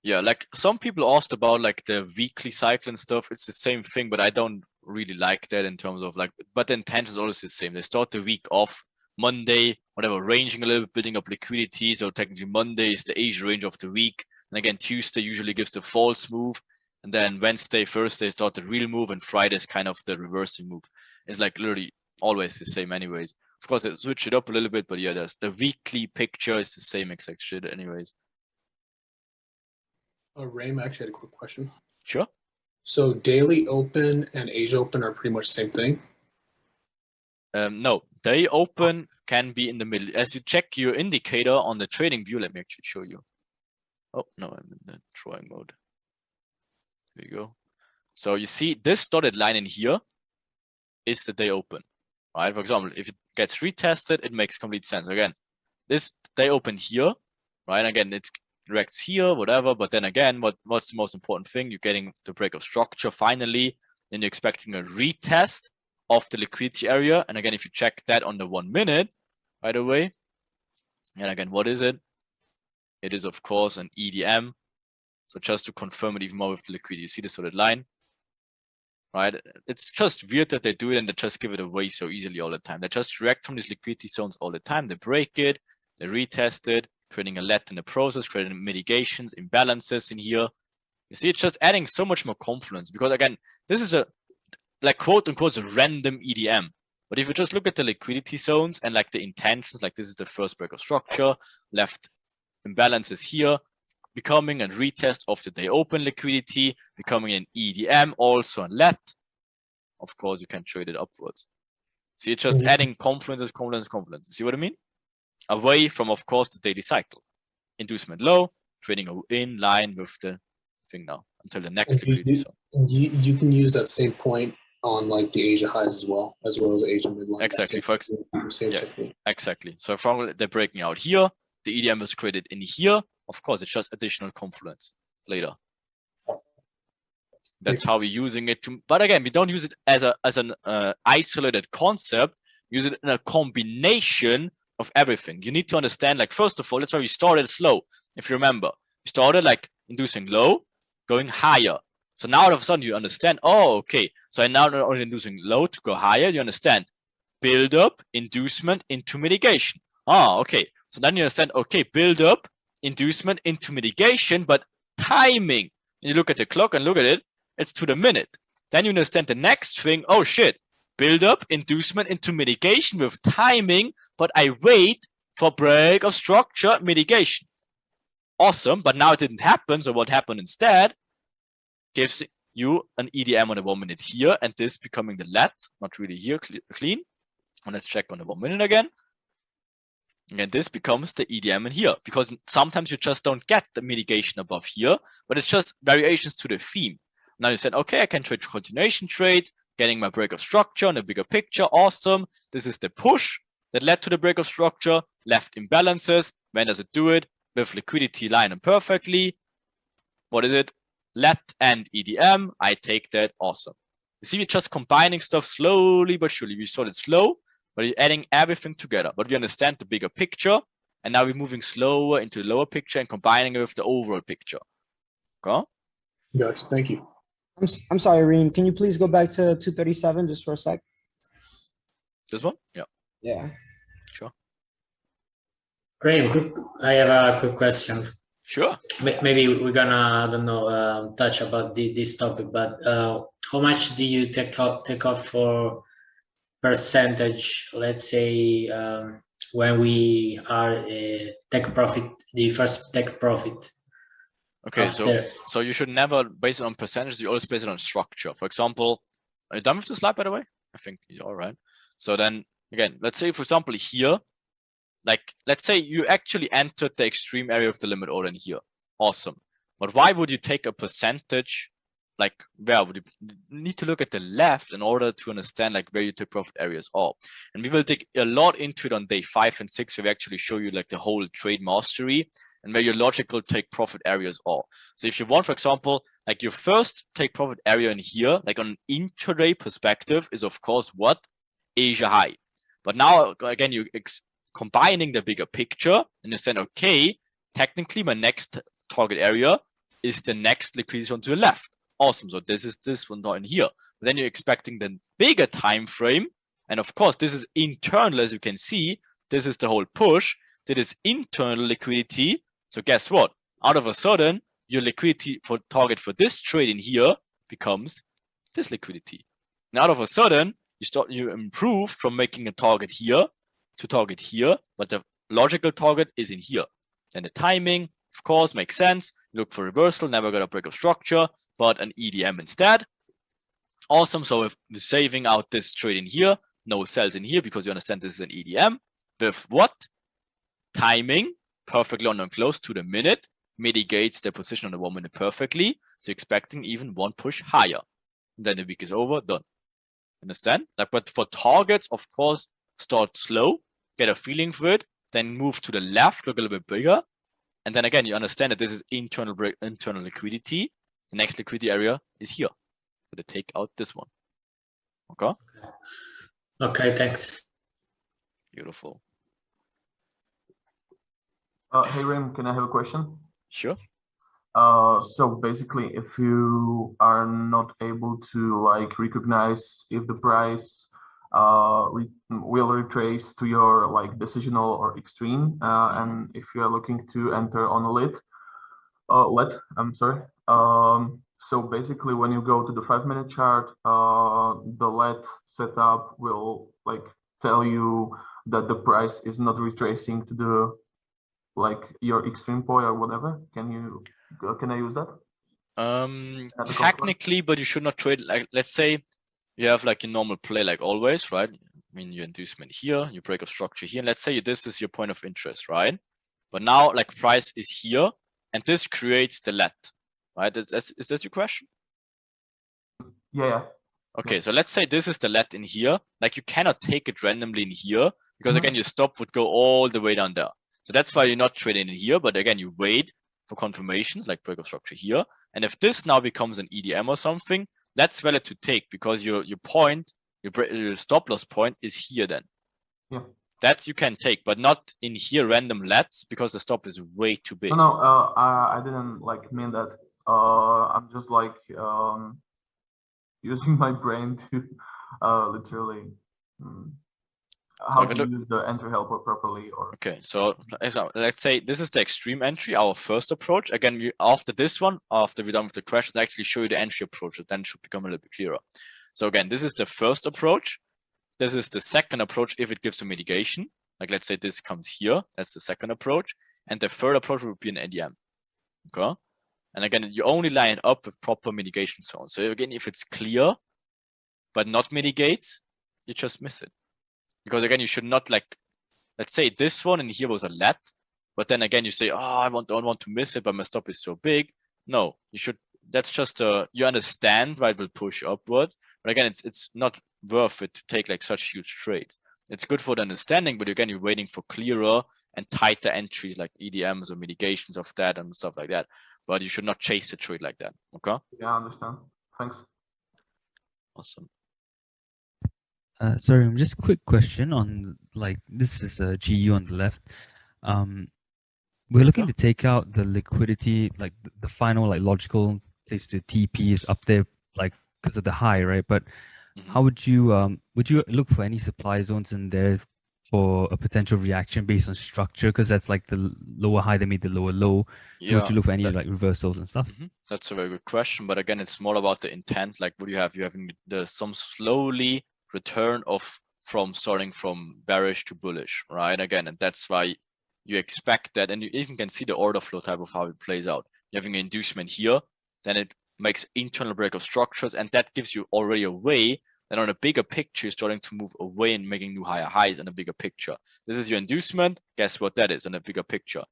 Yeah, like some people asked about like the weekly cycle and stuff. It's the same thing, but I don't really like that in terms of like, but the intent is always the same. They start the week off Monday, whatever, ranging a little bit, building up liquidity. So technically Monday is the Asia range of the week. And again, Tuesday usually gives the false move. And then Wednesday, Thursday start the real move, and Friday is kind of the reversing move. It's like literally always the same anyways. Of course, they switch it up a little bit, but yeah, the weekly picture is the same exact shit anyways. Raym, I actually had a quick question. Sure. So daily open and Asia open are pretty much the same thing? No, day open can be in the middle. As you check your indicator on the trading view, let me actually show you. Oh, no, I'm in the drawing mode. There you go. So you see this dotted line in here is the day open, right? For example, if it gets retested, it makes complete sense. Again, this day open here, right? Again, it directs here, whatever. But then again, what's the most important thing? You're getting the break of structure finally. Then you're expecting a retest of the liquidity area. And again, if you check that on the 1 minute, by the way, and again, what is it? It is, of course, an EDM. So just to confirm it even more with the liquidity, you see this dotted line, right? It's just weird that they do it and they just give it away so easily all the time. They just react from these liquidity zones all the time. They break it, they retest it, creating a let in the process, creating mitigations, imbalances in here. You see, it's just adding so much more confluence because again, this is a like quote unquote a random EDM. But if you just look at the liquidity zones and like the intentions, like this is the first break of structure, left imbalances here, becoming a retest of the day open liquidity, becoming an EDM, also a let. Of course, you can trade it upwards. See, it's just adding confluences. See what I mean? Away from, of course, the daily cycle. Inducement low, trading in line with the thing now until the next liquidity zone. You can use that same point on like the Asia highs as well as the Asia midline. Exactly. Same technique. Exactly. So from they're breaking out here, the EDM is created in here. Of course, it's just additional confluence later. That's how we're using it to, but again, we don't use it as an isolated concept. Use it in a combination of everything. You need to understand, like, first of all, that's why we started slow. If you remember, we started like inducing low, going higher. So now all of a sudden you understand, oh, okay. So I now not only inducing low to go higher, you understand build up, inducement into mitigation. Ah, okay. So then you understand, okay, build up, inducement into mitigation, but timing. And you look at the clock and look at it, it's to the minute. Then you understand the next thing, oh shit, build up, inducement into mitigation with timing, but I wait for break of structure mitigation. Awesome, but now it didn't happen, so what happened instead gives you an EDM on the 1 minute here, and this becoming the let, not really here, clean. And let's check on the 1 minute again. And this becomes the EDM in here, because sometimes you just don't get the mitigation above here, but it's just variations to the theme. Now you said, okay, I can trade continuation trades, getting my break of structure on a bigger picture. Awesome. This is the push that led to the break of structure, left imbalances. When does it do it? With liquidity lining perfectly. What is it? Let and EDM. I take that. Awesome. You see, we're just combining stuff slowly but surely. We started slow, but you're adding everything together. But we understand the bigger picture, and now we're moving slower into the lower picture and combining it with the overall picture. Okay? Gotcha. Thank you. I'm sorry, Reem. Can you please go back to 237 just for a sec? This one? Yeah. Yeah. Sure. Graham, I have a quick question. Sure. Maybe we're gonna, I don't know, touch about this topic, but how much do you take off for percentage, let's say, when we are take profit, the first take profit? Okay, so you should never base it on percentages. You always base it on structure. For example, are you done with the slide, by the way? I think you're all right. So then again, let's say, for example, here, like, let's say you actually entered the extreme area of the limit order in here. Awesome. But why would you take a percentage? Like, where would you need to look at the left in order to understand like where you take profit areas are? And we will dig a lot into it on day 5 and 6, where we actually show you like the whole trade mastery and where your logical take profit areas are. So if you want, for example, like your first take profit area in here, like on an intraday perspective, is of course what? Asia high. But now again, you combining the bigger picture and you saying, okay, technically my next target area is the next liquidity zone to the left. Awesome. So this is this one down here. Then you're expecting the bigger time frame. And of course, this is internal, as you can see. This is the whole push. That is internal liquidity. So guess what? Out of a sudden, your liquidity for target for this trade in here becomes this liquidity. And out of a sudden, you improve from making a target here to target here, but the logical target is in here. And the timing, of course, makes sense. Look for reversal, never got a break of structure, but an EDM instead. Awesome. So if we're saving out this trade in here, no sells in here because you understand this is an EDM. With what? Timing, perfectly on and close to the minute, mitigates the position on the 1 minute perfectly. So expecting even one push higher. Then the week is over, done. Understand? Like, but for targets, of course, start slow, get a feeling for it, then move to the left, look a little bit bigger. And then again, you understand that this is internal liquidity. The next liquidity area is here. So they take out this one. Okay? Okay, thanks. Beautiful. Hey, Rim, can I have a question? Sure. So basically, if you are not able to like recognize if the price will retrace to your like decisional or extreme, and if you are looking to enter on a let, I'm sorry. So basically, when you go to the 5-minute chart, the let setup will like tell you that the price is not retracing to the like your extreme point or whatever. Can I use that? Technically, but you should not trade. Like, let's say you have like a normal play, like always, right? I mean, your inducement here, you break a structure here, and let's say this is your point of interest, right? But now, like, price is here, and this creates the let, right? Is that your question? Yeah. Okay, so let's say this is the let in here. Like, you cannot take it randomly in here because again, your stop would go all the way down there. So that's why you're not trading in here. But again, you wait for confirmations, like break of structure here. And if this now becomes an EDM or something, that's valid to take because your point, your stop loss point is here then. Yeah. That you can take, but not in here random lets because the stop is way too big. No, I didn't like mean that. I'm just like using my brain to literally how to use the entry helper properly. Or okay, so let's say this is the extreme entry, our first approach. Again, after this one, after we're done with the questions, I actually show you the entry approach, then it should become a little bit clearer. So again, this is the first approach. This is the second approach if it gives a mitigation. Like let's say this comes here, that's the second approach. And the third approach would be an EDM. Okay? And again, you only line it up with proper mitigation zones. So again, if it's clear, but not mitigates, you just miss it. Because again, you should not like, let's say this one and here was a let, but then again, you say, oh, I don't want to miss it, but my stop is so big. No, you should, that's just you understand why it will push upwards. But again, it's not worth it to take like such huge trades. It's good for the understanding, but again, you're waiting for clearer and tighter entries like EDMs or mitigations of that and stuff like that. But you should not chase the trade like that. Okay? Yeah, I understand. Thanks. Awesome. Sorry, just a quick question on like this is a GU on the left. We're looking to take out the liquidity, like the final like logical place the TP is up there, like because of the high, right? But how would you look for any supply zones in there for a potential reaction based on structure? Because that's like the lower high that made the lower low. So Yeah, would you look for any like reversals and stuff? That's a very good question, but again, it's more about the intent. Like, what do you have? You having some slowly return from starting from bearish to bullish, right? Again, and that's why you expect that, and you even can see the order flow type of how it plays out. You're having an inducement here, then it makes internal break of structures, and that gives you already a way that on a bigger picture, you're starting to move away and making new higher highs in a bigger picture. This is your inducement. Guess what that is on a bigger picture?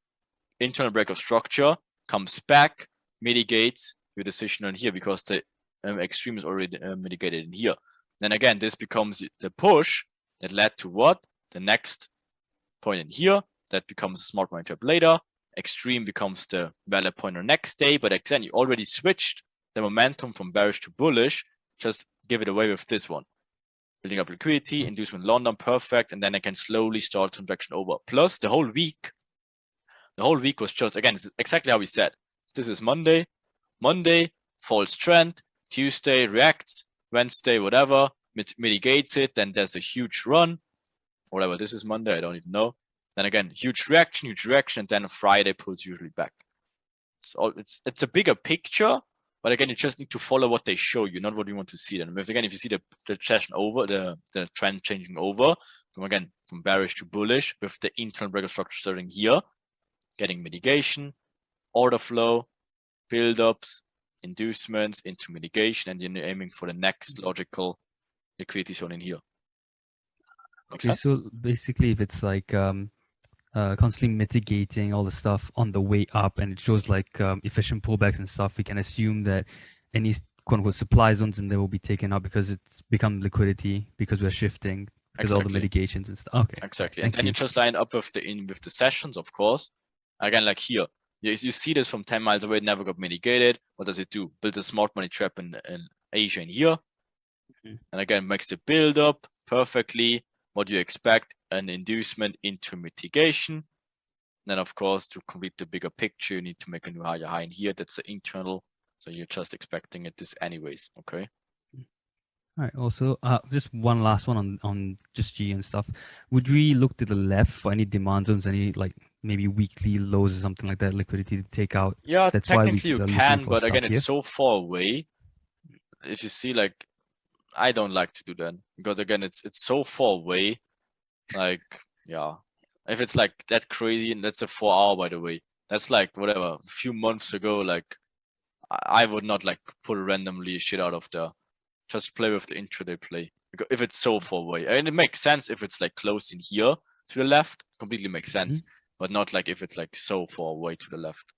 Internal break of structure comes back, mitigates your decision on here because the extreme is already mitigated in here. Then again, this becomes the push that led to what? The next point in here. That becomes a smart money trap later. Extreme becomes the valid pointer next day. But again, you already switched the momentum from bearish to bullish. Just give it away with this one. Building up liquidity, inducement London, perfect. And then I can slowly start transaction over. Plus the whole week was just, again, it's exactly how we said. This is Monday. Monday, false trend. Tuesday reacts. Wednesday, whatever, mitigates it. Then there's a huge run. Whatever, this is Monday, I don't even know. Then again, huge reaction, and then Friday pulls usually back. So it's a bigger picture, but again, you just need to follow what they show you, not what you want to see. Then, if you see the session over, the trend changing over, from bearish to bullish, with the internal breakout structure starting here, getting mitigation, order flow, build-ups, inducements into mitigation, and then you're aiming for the next logical liquidity zone in here. Okay, so basically, if it's like constantly mitigating all the stuff on the way up, and it shows like efficient pullbacks and stuff, we can assume that any quote-unquote supply zones in there will be taken out because it's become liquidity because we're shifting because all the mitigations and stuff. Okay. Exactly, and then you just line up with the sessions, of course. Again, like here, you see this from 10 miles away. It never got mitigated. What does it do? Build a smart money trap in Asia in here, and again makes the build up perfectly. What you expect, an inducement into mitigation. Then, of course, to complete the bigger picture, you need to make a new higher high in here. That's the internal. So you're just expecting it this anyways, okay? All right. Also, just one last one on just G and stuff. Would we look to the left for any demand zones, any like maybe weekly lows or something like that, liquidity to take out? Yeah, That's technically why you can, but again, it's so far away. If you see, like, I don't like to do that because again, it's so far away. Like, yeah, if it's like that crazy, and that's a 4 hour, by the way. That's like whatever, a few months ago. Like, I would not like pull randomly shit out of there. Just play with the intraday play because if it's so far away, and it makes sense if it's like close in here to the left, completely makes sense, but not like if it's like so far away to the left.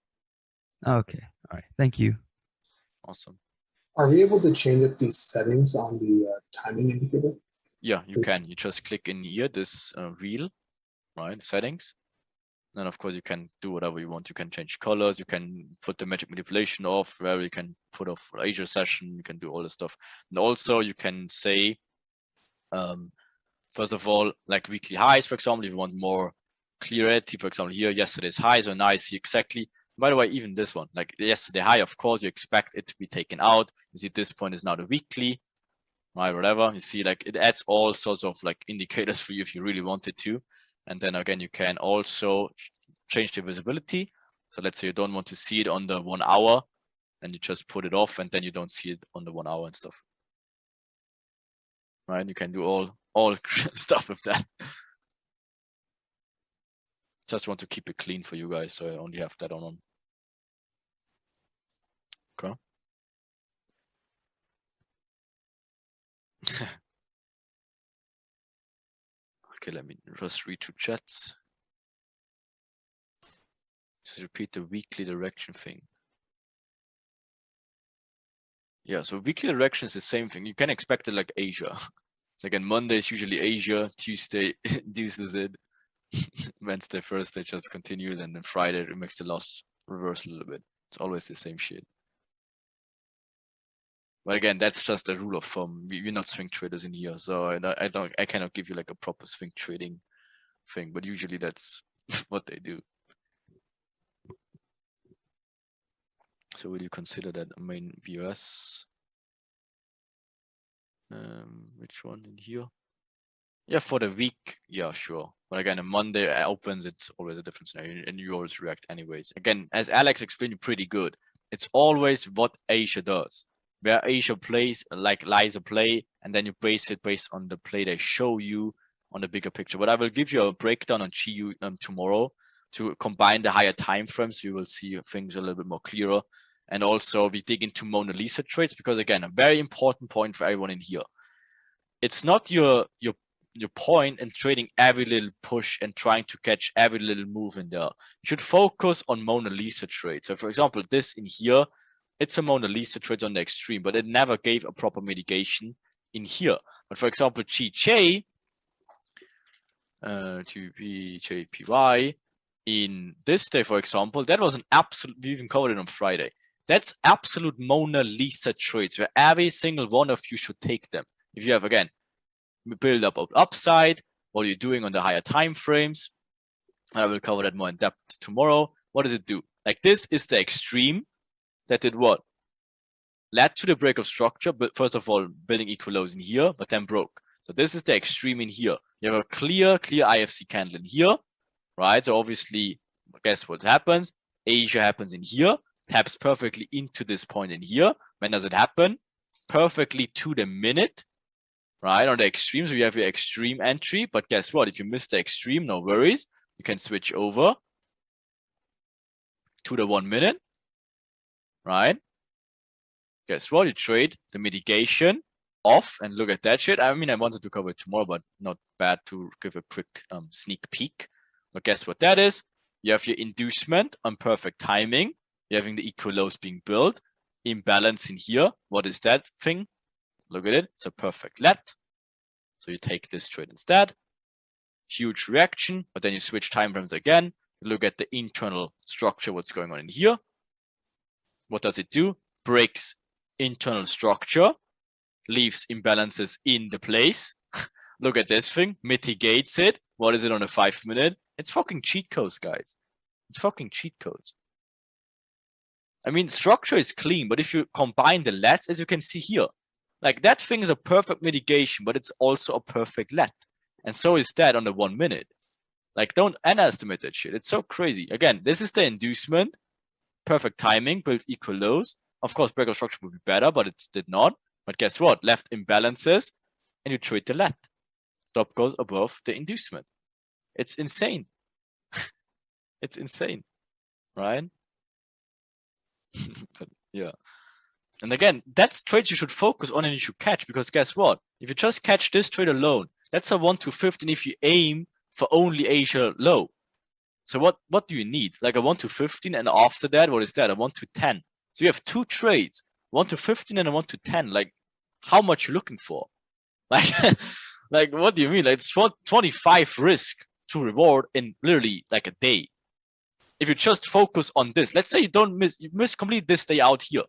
Okay, all right, thank you. Awesome. Are we able to change up these settings on the timing indicator? Yeah, you can. You just click in here, this wheel, right? Settings. Then of course you can do whatever you want. You can change colors. You can put the magic manipulation off. Where you can put off Asia session. You can do all this stuff. And also you can say, first of all, like weekly highs, for example, if you want more clarity. For example, here yesterday's highs, so now I see exactly. By the way, even this one, like yesterday high, of course, you expect it to be taken out. You see this point is now the weekly, right? Whatever. You see, like it adds all sorts of like indicators for you if you really wanted to. And then again, you can also change the visibility. So let's say you don't want to see it on the 1 hour, and you just put it off, and then you don't see it on the 1 hour and stuff. Right? You can do all stuff with that. Just want to keep it clean for you guys, so I only have that on. Okay. Okay, let me just read two chats. Just repeat the weekly direction thing. Yeah, so weekly direction is the same thing. You can expect it like Asia. It's like on Monday is usually Asia, Tuesday induces it, Wednesday, Thursday just continues, and then Friday it makes the last reverse a little bit. It's always the same shit. But again, that's just a rule of thumb. We're not swing traders in here, so I cannot give you like a proper swing trading thing. But usually that's what they do. So will you consider that a main VOS? Which one in here? Yeah, for the week, yeah, sure. But again, on Monday opens, it's always a different scenario, and you always react anyways. Again, as Alex explained pretty good, it's always what Asia does. Where Asia plays, like lies a play, and then you base it based on the play they show you on the bigger picture. But I will give you a breakdown on GU tomorrow to combine the higher time frames. You will see things a little bit more clearer. And also we dig into Mona Lisa trades, because again, a very important point for everyone in here. It's not your point in trading every little push and trying to catch every little move in there. You should focus on Mona Lisa trades. So for example, this in here, it's a Mona Lisa trade on the extreme, but it never gave a proper mitigation in here. But for example, GJ, GBJPY, in this day, for example, that was an absolute, we even covered it on Friday. That's absolute Mona Lisa trades where every single one of you should take them. If you have, again, build up upside, what are you doing on the higher time frames? I will cover that more in depth tomorrow. What does it do? Like this is the extreme that did what? led to the break of structure, but first of all, building equal lows in here, but then broke. So this is the extreme in here. You have a clear IFC candle in here, right? So obviously, guess what happens? Asia happens in here, taps perfectly into this point in here. When does it happen? Perfectly to the minute, right? On the extreme, so you have your extreme entry, but guess what? If you miss the extreme, no worries. You can switch over to the 1 minute, right? Guess what? You trade the mitigation off, and look at that shit. I mean, I wanted to cover it tomorrow, but not bad to give a quick sneak peek. But guess what that is? You have your inducement on perfect timing. You're having the equal lows being built. Imbalance in here. What is that thing? Look at it. It's a perfect let. So you take this trade instead. Huge reaction, but then you switch time frames again. Look at the internal structure, what's going on in here. What does it do? Breaks internal structure, leaves imbalances in the place. Look at this thing, mitigates it. What is it on a 5 minute? It's fucking cheat codes, guys. It's fucking cheat codes. I mean, structure is clean, but if you combine the lets, as you can see here, like that thing is a perfect mitigation, but it's also a perfect let. And so is that on the 1 minute. Like, don't underestimate that shit. It's so crazy. Again, this is the inducement. Perfect timing, builds equal lows. Of course, break of structure would be better, but it did not. But guess what? Left imbalances, and you trade the let. Stop goes above the inducement. It's insane. It's insane, right? But yeah. And again, that's trades you should focus on and you should catch, because guess what? If you just catch this trade alone, that's a 1 to 15 if you aim for only Asia low. So what do you need? Like a 1 to 15, and after that, what is that? A 1 to 10. So you have 2 trades, 1 to 15 and a 1 to 10. Like, how much you looking for? Like, like what do you mean? Like, it's 25 risk to reward in literally like a day. If you just focus on this, let's say you miss complete this day out here.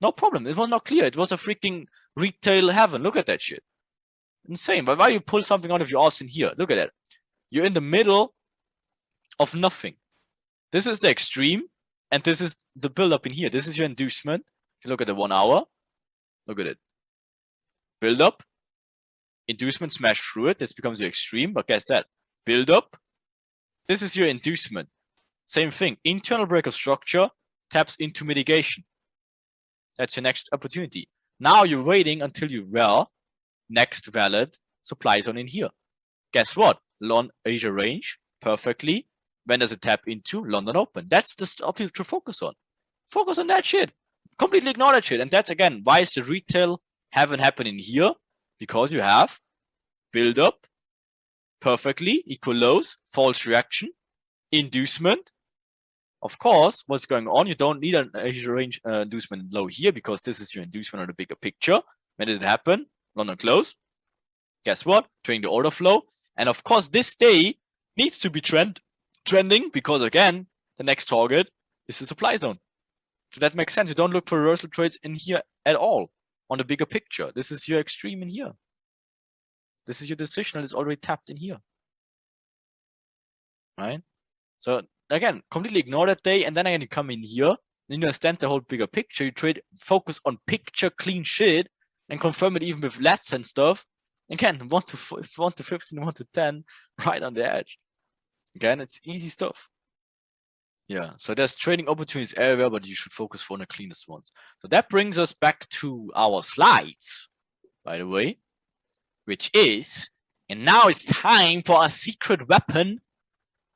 No problem. It was not clear. It was a freaking retail heaven. Look at that shit. Insane. But why you pull something out of your ass in here? Look at that. You're in the middle of nothing. This is the extreme, and this is the build-up in here. This is your inducement. If you look at the 1 hour, look at it. Build-up, inducement, smash through it. This becomes your extreme, but guess that. Build-up, this is your inducement. Same thing. Internal break of structure taps into mitigation. That's your next opportunity. Now you're waiting until you next valid supply zone in here. Guess what? Lon Asia range perfectly. When does it tap into? London Open. That's the stuff you to focus on. Focus on that shit. Completely ignore that shit. And that's again, why is the retail haven't happened in here? Because you have build up perfectly, equal lows, false reaction, inducement. Of course, what's going on? You don't need an Asia range inducement low here, because this is your inducement on the bigger picture. When did it happen? London close. Guess what? Trading the order flow. And of course, this day needs to be trending, because again, the next target is the supply zone. So that makes sense. You don't look for reversal trades in here at all on the bigger picture. This is your extreme in here. This is your decisional. It's already tapped in here. Right? So again, completely ignore that day, and then again you come in here, then you understand the whole bigger picture. You trade, focus on picture clean shit, and confirm it even with lets and stuff. Again, 1 to 15, 1 to 10, right on the edge. Again, it's easy stuff. Yeah, so there's trading opportunities everywhere, but you should focus on the cleanest ones. So that brings us back to our slides, by the way, which is, and now it's time for a secret weapon.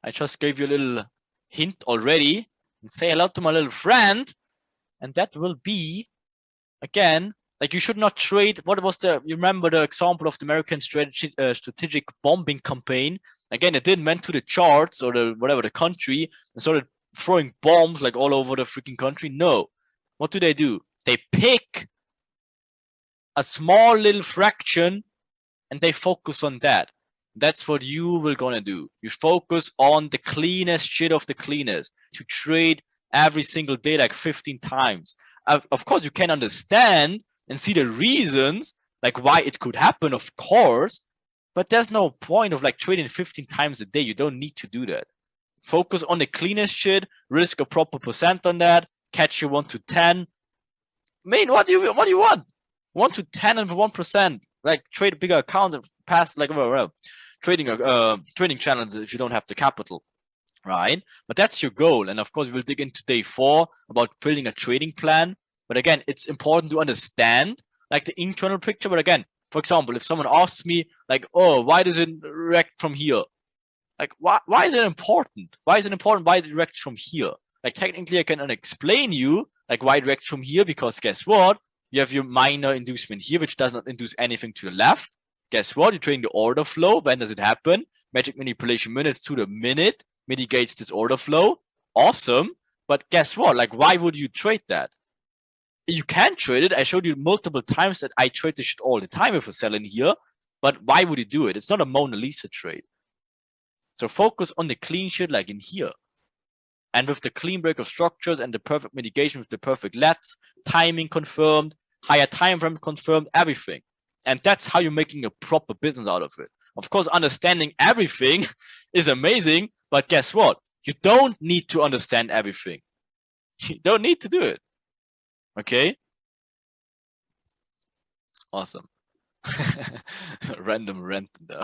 I just gave you a little hint already, and say hello to my little friend, and that will be, again, like you should not trade. What was you remember the example of the American strategic bombing campaign? Again, it didn't went to the charts or the country and started throwing bombs like all over the freaking country. No. What do? They pick a small little fraction and they focus on that. That's what you will gonna do. You focus on the cleanest shit of the cleanest to trade every single day like 15 times. Of course, you can understand and see the reasons like why it could happen, of course, but there's no point of like trading 15 times a day. You don't need to do that. Focus on the cleanest shit, risk a proper percent on that, catch your 1 to 10, Main, what do you want? 1 to 10 and 1%. Like trade bigger accounts and pass like trading channels if you don't have the capital, right? But that's your goal. And of course, we'll dig into day 4 about building a trading plan. But again, it's important to understand like the internal picture. But again, for example, if someone asks me like, oh, why does it react from here? Like, why is it important? Why is it important why it directs from here? Like, technically, I can explain you like why it directs from here, because guess what? You have your minor inducement here, which does not induce anything to the left. Guess what? You're trading the order flow. When does it happen? Magic manipulation minutes to the minute mitigates this order flow. Awesome. But guess what? Like, why would you trade that? You can trade it. I showed you multiple times that I trade this shit all the time if I sell in here. But why would you do it? It's not a Mona Lisa trade. So focus on the clean shit like in here. And with the clean break of structures and the perfect mitigation with the perfect lets, timing confirmed, higher time frame confirmed, everything. And that's how you're making a proper business out of it. Of course, understanding everything is amazing, but guess what? You don't need to understand everything. You don't need to do it. Okay? Awesome. Random rant though.